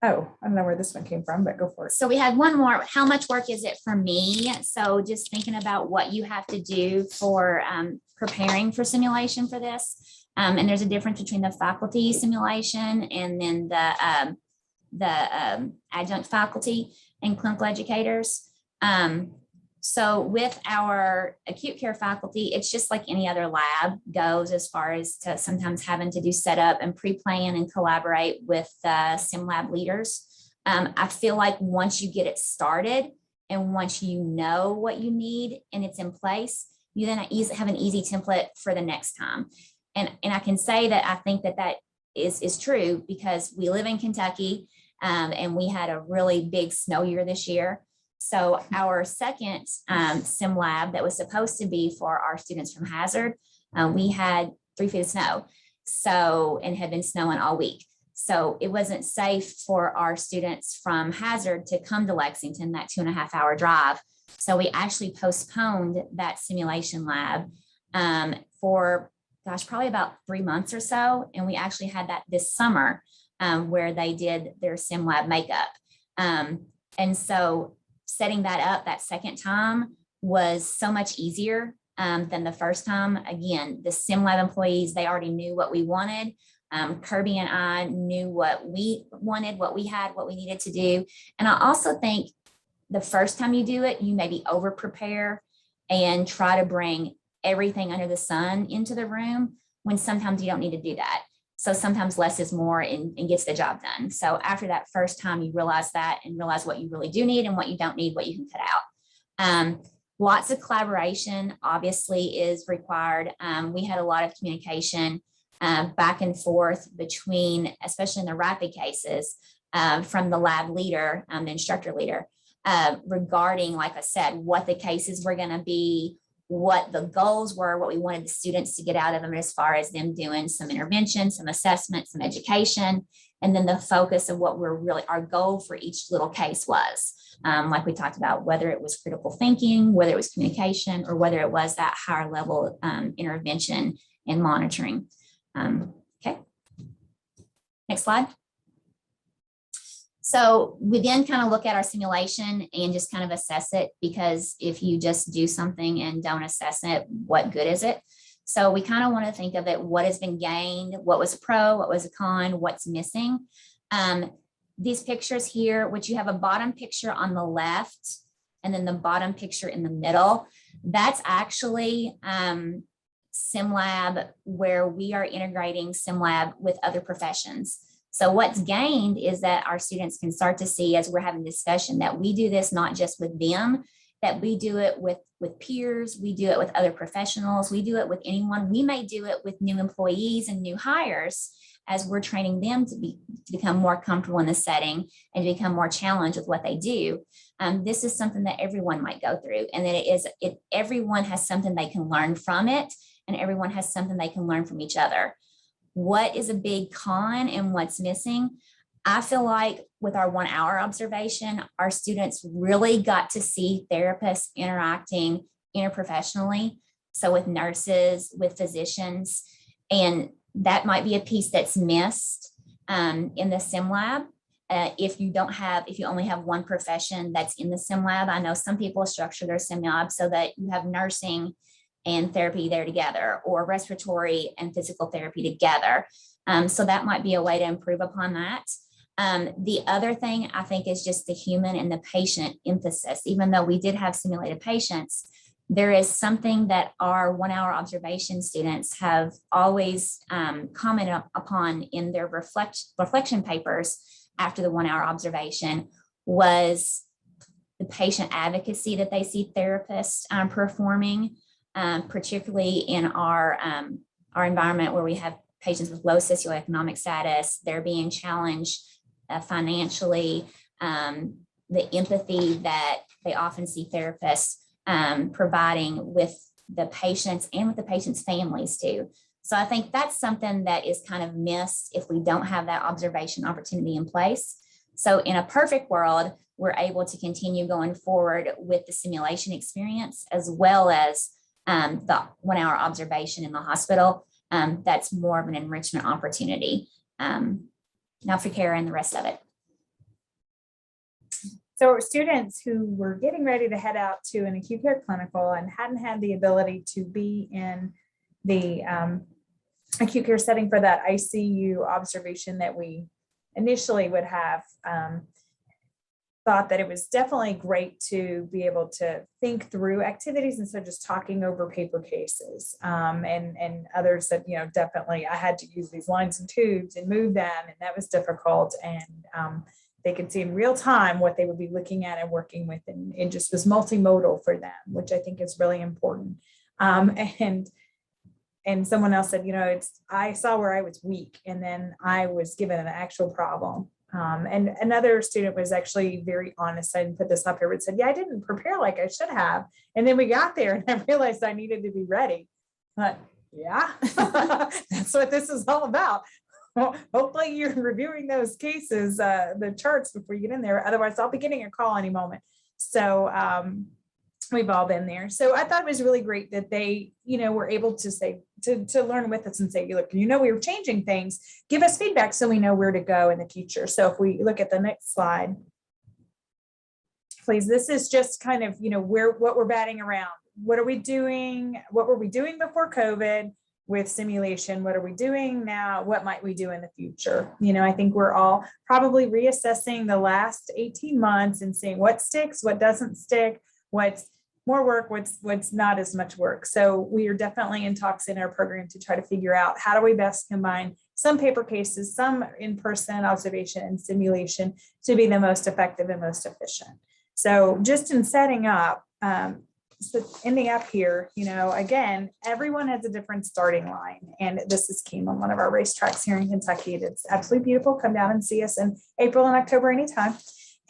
Oh, I don't know where this one came from, but go for it. So we had one more. How much work is it for me? So just thinking about what you have to do for preparing for simulation for this. And there's a difference between the faculty simulation and then the adjunct faculty and clinical educators. So with our acute care faculty, it's just like any other lab goes, as far as to sometimes having to do setup and pre-plan and collaborate with sim lab leaders. I feel like once you get it started and once you know what you need and it's in place, you then have an easy template for the next time. And I can say that I think that is true because we live in Kentucky and we had a really big snow year this year. So our second sim lab that was supposed to be for our students from Hazard, we had 3 feet of snow. So, and had been snowing all week. So it wasn't safe for our students from Hazard to come to Lexington, that 2.5-hour drive. So we actually postponed that simulation lab for, gosh, probably about 3 months or so. And we actually had that this summer where they did their sim lab makeup. And so setting that up that second time was so much easier than the first time. Again, the sim lab employees, they already knew what we wanted. Kirby and I knew what we wanted, what we had, what we needed to do. And I also think the first time you do it, you maybe over prepare and try to bring everything under the sun into the room when sometimes you don't need to do that. So sometimes less is more and gets the job done. So after that first time, you realize that and realize what you really do need and what you don't need, what you can cut out. Lots of collaboration obviously is required. We had a lot of communication back and forth between, especially in the rapid cases, from the lab leader, the instructor leader, regarding, like I said, what the cases were going to be, what the goals were, what we wanted the students to get out of them as far as them doing some intervention, some assessment, some education, and then the focus of what we're really, our goal for each little case was. Like we talked about, whether it was critical thinking, whether it was communication, or whether it was that higher level intervention and monitoring. Okay. Next slide. So we then kind of look at our simulation and just kind of assess it, because if you just do something and don't assess it, what good is it? So we kind of want to think of it, what has been gained, what was a pro, what was a con, what's missing. These pictures here, which you have a bottom picture on the left and then the bottom picture in the middle, that's actually SimLab, where we are integrating SimLab with other professions. So what's gained is that our students can start to see, as we're having discussion, that we do this not just with them, that we do it with peers, we do it with other professionals, we do it with anyone. We may do it with new employees and new hires as we're training them to become more comfortable in the setting and to become more challenged with what they do. This is something that everyone might go through, and that everyone has something they can learn from it, and everyone has something they can learn from each other. What is a big con and what's missing? I feel like with our 1 hour observation, our students really got to see therapists interacting interprofessionally. So with nurses, with physicians, and that might be a piece that's missed in the SimLab. If you only have one profession that's in the SimLab, I know some people structure their SimLab so that you have nursing and therapy there together, or respiratory and physical therapy together. So that might be a way to improve upon that. The other thing I think is just the human and the patient emphasis. Even though we did have simulated patients, there is something that our 1 hour observation students have always commented upon in their reflection papers after the 1 hour observation, was the patient advocacy that they see therapists performing. Particularly in our environment where we have patients with low socioeconomic status, they're being challenged financially, the empathy that they often see therapists providing with the patients and with the patients' families too. So I think that's something that is kind of missed if we don't have that observation opportunity in place. So in a perfect world, we're able to continue going forward with the simulation experience, as well as the 1 hour observation in the hospital. That's more of an enrichment opportunity. Now for Kara and the rest of it. So students who were getting ready to head out to an acute care clinical and hadn't had the ability to be in the acute care setting for that ICU observation that we initially would have, thought that it was definitely great to be able to think through activities instead of just talking over paper cases. And others said, definitely I had to use these lines and tubes and move them, and that was difficult. And they could see in real time what they would be looking at and working with, and it just was multimodal for them, which I think is really important. And someone else said, I saw where I was weak, and then I was given an actual problem. And another student was actually very honest. I didn't put this up here, but said, yeah, I didn't prepare like I should have. And then we got there and I realized I needed to be ready. But yeah, that's what this is all about. Well, hopefully you're reviewing those cases, the charts before you get in there. Otherwise I'll be getting a call any moment. So we've all been there. So I thought it was really great that they, were able to say, to learn with us and say, look, we were changing things, give us feedback so we know where to go in the future. So if we look at the next slide, please, this is just kind of, what we're batting around. What are we doing? What were we doing before COVID with simulation? What are we doing now? What might we do in the future? I think we're all probably reassessing the last 18 months and seeing what sticks, what doesn't stick, what's more work, what's not as much work. So we are definitely in talks in our program to try to figure out how do we best combine some paper cases, some in-person observation and simulation to be the most effective and most efficient. So just in setting up, so ending up here, again, everyone has a different starting line. And this came on one of our racetracks here in Kentucky. It's absolutely beautiful. Come down and see us in April and October anytime.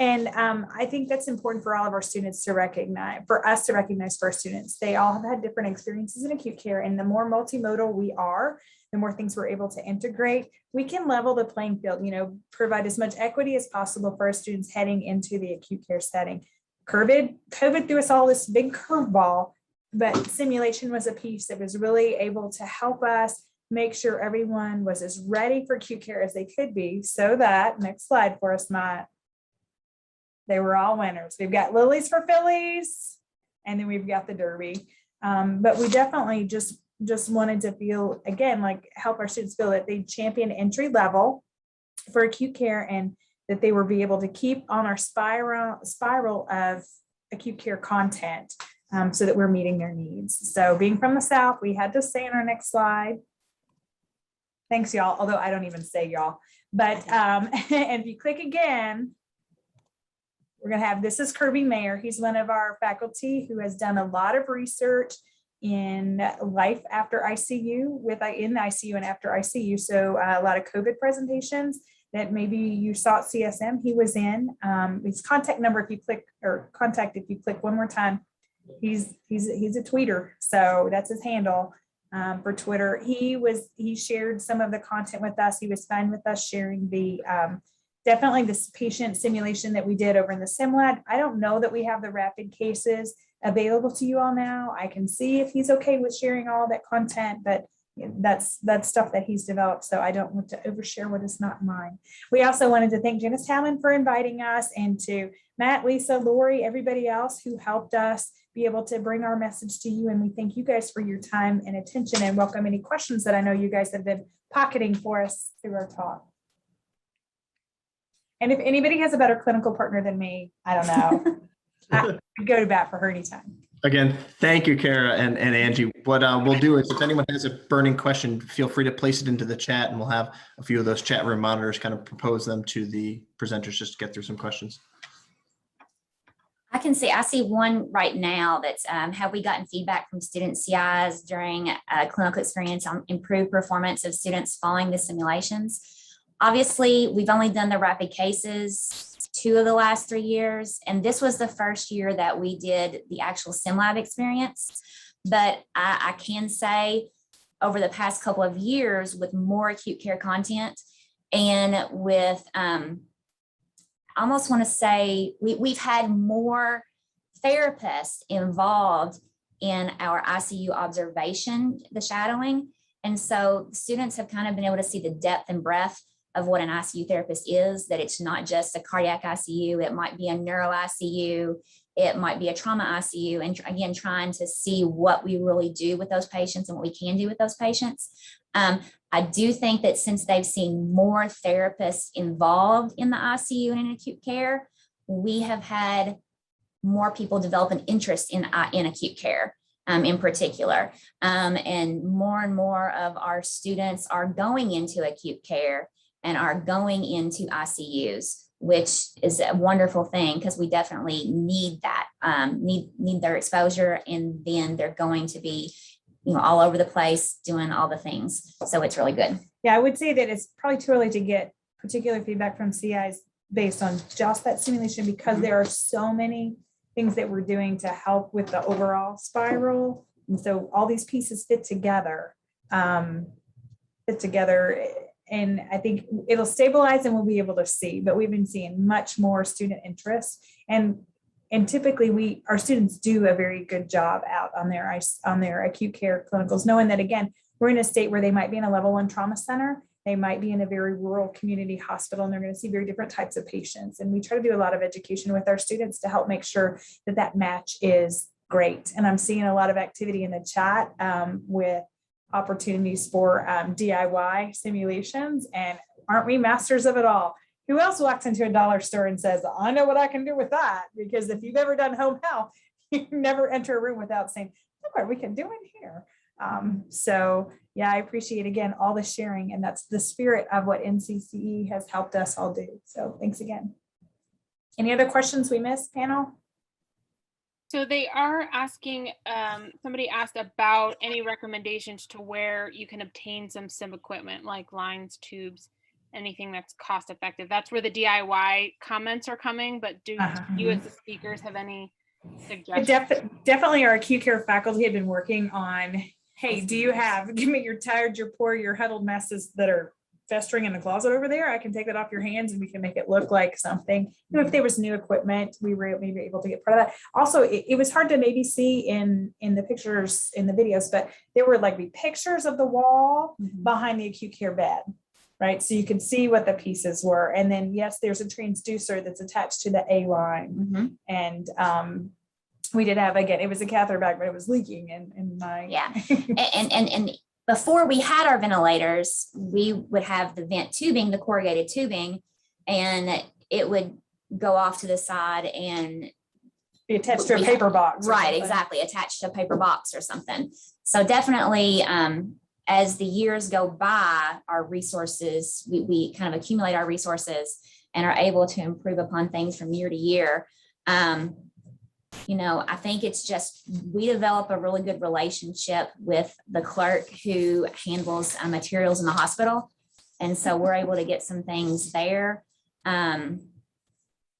And I think that's important for all of our students to recognize, for us to recognize for our students. They all have had different experiences in acute care, and the more multimodal we are, the more things we're able to integrate, we can level the playing field, provide as much equity as possible for our students heading into the acute care setting. COVID threw us all this big curveball, but simulation was a piece that was really able to help us make sure everyone was as ready for acute care as they could be, so that, next slide for us, Matt, they were all winners. We've got lilies for Phillies, and then we've got the Derby. But we definitely just wanted to feel, again, like help our students feel that they champion entry level for acute care, and that they will be able to keep on our spiral of acute care content, so that we're meeting their needs. So being from the South, we had to say in our next slide, thanks y'all, although I don't even say y'all, but and if you click again, we're gonna have, this is Kirby Mayer. He's one of our faculty who has done a lot of research in life after ICU, in the ICU and after ICU. So a lot of COVID presentations that maybe you saw at CSM, he was in. His contact number, if you click, or contact, if you click one more time, he's a tweeter. So that's his handle for Twitter. He shared some of the content with us. He was fine with us sharing the, definitely this patient simulation that we did over in the SimLab. I don't know that we have the rapid cases available to you all now. I can see if he's okay with sharing all that content, but that's stuff that he's developed. So I don't want to overshare what is not mine. We also wanted to thank Janice Talon for inviting us, and to Matt, Lisa, Lori, everybody else who helped us be able to bring our message to you. And we thank you guys for your time and attention, and welcome any questions that I know you guys have been pocketing for us through our talk. And if anybody has a better clinical partner than me, I don't know. I could go to bat for her anytime. Again, thank you, Kara and Angie. What we'll do is, if anyone has a burning question, feel free to place it into the chat, and we'll have a few of those chat room monitors kind of propose them to the presenters just to get through some questions. I see one right now that's have we gotten feedback from student CIs during clinical experience on improved performance of students following the simulations? Obviously, we've only done the rapid cases 2 of the last 3 years, and this was the first year that we did the actual SimLab experience. But I can say over the past couple of years, with more acute care content and with, I almost want to say we've had more therapists involved in our ICU observation, the shadowing. And so students have kind of been able to see the depth and breadth of what an ICU therapist is, that it's not just a cardiac ICU, it might be a neuro ICU, it might be a trauma ICU, and again, trying to see what we really do with those patients and what we can do with those patients. I do think that since they've seen more therapists involved in the ICU and in acute care, we have had more people develop an interest in acute care. In particular, and more of our students are going into acute care and are going into ICUs, which is a wonderful thing, because we definitely need that, need their exposure, and then they're going to be, all over the place doing all the things. So it's really good. Yeah, I would say that it's probably too early to get particular feedback from CIs based on just that simulation, because there are so many things that we're doing to help with the overall spiral. And so all these pieces fit together. And I think it'll stabilize and we'll be able to see, but we've been seeing much more student interest. And typically our students do a very good job out on their acute care clinicals, knowing that, again, we're in a state where they might be in a level 1 trauma center. They might be in a very rural community hospital, and they're going to see very different types of patients. And we try to do a lot of education with our students to help make sure that match is great. And I'm seeing a lot of activity in the chat with opportunities for DIY simulations, and aren't we masters of it all? Who else walks into a dollar store and says, I know what I can do with that? Because if you've ever done home health, you never enter a room without saying, look what we can do in here. So yeah, I appreciate, again, all the sharing, and that's the spirit of what NCCE has helped us all do. So thanks again. Any other questions we missed, panel? So they are asking, somebody asked about any recommendations to where you can obtain some sim equipment like lines, tubes, anything that's cost effective. That's where the DIY comments are coming, but do you as the speakers have any suggestions? Definitely our acute care faculty have been working on, hey, do you have, give me your tired, your poor, your huddled messes that are festering in the closet over there? I can take that off your hands and we can make it look like something. You know, if there was new equipment, we were maybe able to get part of that. Also, it was hard to maybe see in the pictures, in the videos, but there were like pictures of the wall behind the acute care bed. Right, so you can see what the pieces were, and then yes, there's a transducer that's attached to the A line, and we did have, again, it was a catheter bag, but it was leaking, and my and before we had our ventilators, we would have the vent tubing, the corrugated tubing, and it would go off to the side and be attached to a paper box, right? Exactly, attached to a paper box or something. So definitely. As the years go by, our resources, we kind of accumulate our resources and are able to improve upon things from year to year. You know, I think it's just, we develop a really good relationship with the clerk who handles materials in the hospital. And so we're able to get some things there. And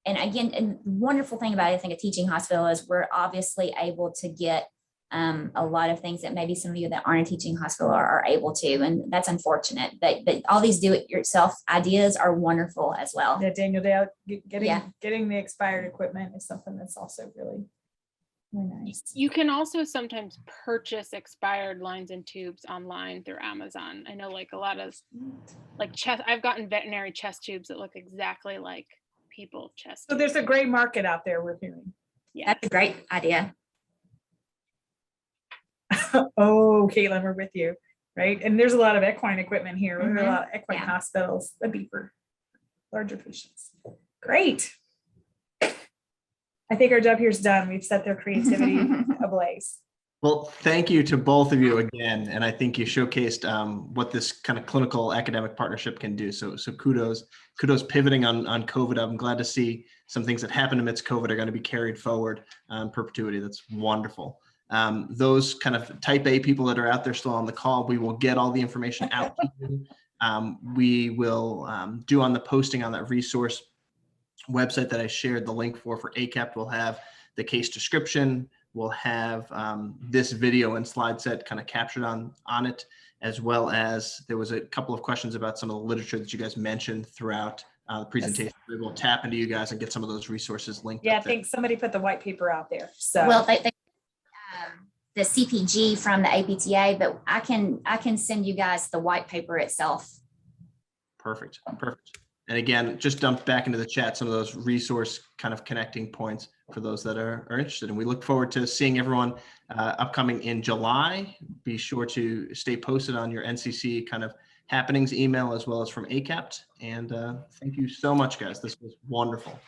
again, and the wonderful thing about, I think, a teaching hospital is we're obviously able to get a lot of things that maybe some of you that aren't a teaching hospital are able to, and that's unfortunate. But all these do-it-yourself ideas are wonderful as well. Yeah, Daniel, getting the expired equipment is something that's also really, really nice. You can also sometimes purchase expired lines and tubes online through Amazon. I know, like a lot of chest. I've gotten veterinary chest tubes that look exactly like people chest. So there's a great market out there, we're hearing. Yeah, that's a great idea. Oh, Caitlin, we're with you, right? And there's a lot of equine equipment here. There are a lot of equine hospitals. That'd be for larger patients. Great. I think our job here is done. We've set their creativity ablaze. Well, thank you to both of you again. And I think you showcased what this kind of clinical academic partnership can do. So kudos pivoting on COVID. I'm glad to see some things that happened amidst COVID are going to be carried forward in perpetuity. That's wonderful. Those kind of type A people that are out there still on the call, we will get all the information out to you. We will do on the posting on that resource website that I shared the link for ACAPT. We'll have the case description. We'll have this video and slide set kind of captured on it, as well as there was a couple of questions about some of the literature that you guys mentioned throughout the presentation. We will tap into you guys and get some of those resources linked. Yeah, I think somebody put the white paper out there. So well, the CPG from the APTA, but I can send you guys the white paper itself. Perfect. And again, just dump back into the chat some of those resource kind of connecting points for those that are interested. And we look forward to seeing everyone upcoming in July. Be sure to stay posted on your NCCE kind of happenings email, as well as from ACAPT. And thank you so much, guys. This was wonderful.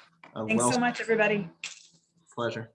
Thanks so much, everybody. Pleasure.